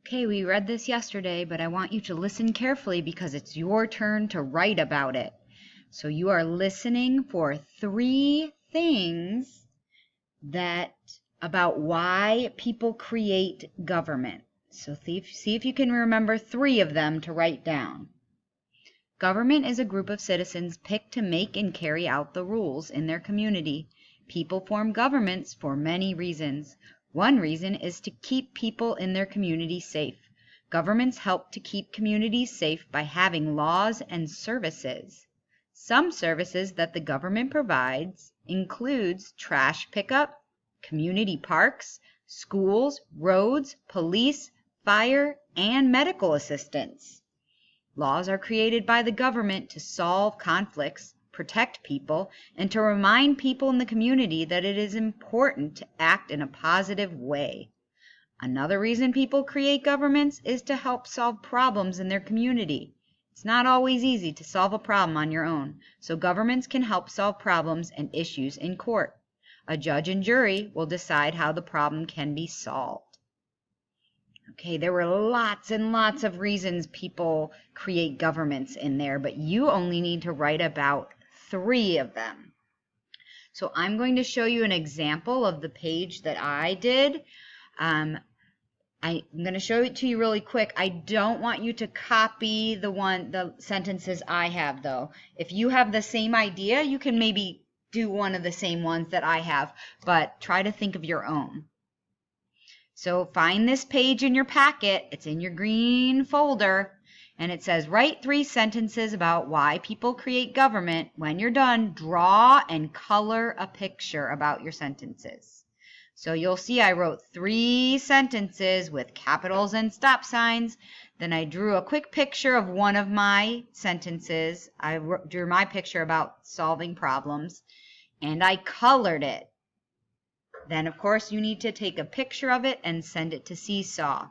Okay, we read this yesterday, but I want you to listen carefully because it's your turn to write about it. So you are listening for 3 things about why people create government. So see if you can remember 3 of them to write down. Government is a group of citizens picked to make and carry out the rules in their community. People form governments for many reasons. One reason is to keep people in their community safe. Governments help to keep communities safe by having laws and services. Some services that the government provides includes trash pickup, community parks, schools, roads, police, fire, and medical assistance. Laws are created by the government to solve conflicts, protect people, and to remind people in the community that it is important to act in a positive way. Another reason people create governments is to help solve problems in their community. It's not always easy to solve a problem on your own, so governments can help solve problems and issues in court. A judge and jury will decide how the problem can be solved. Okay, there were lots and lots of reasons people create governments in there, but you only need to write about 3 of them. So I'm going to show you an example of the page that I did. I'm going to show it to you really quick. I don't want you to copy the sentences I have, though. If you have the same idea, you can maybe do one of the same ones that I have, but try to think of your own. So find this page in your packet. It's in your green folder, and it says write 3 sentences about why people create government. When you're done, draw and color a picture about your sentences. So you'll see I wrote 3 sentences with capitals and stop signs. Then I drew a quick picture of one of my sentences. I drew my picture about solving problems, and I colored it. Then, of course, you need to take a picture of it and send it to Seesaw.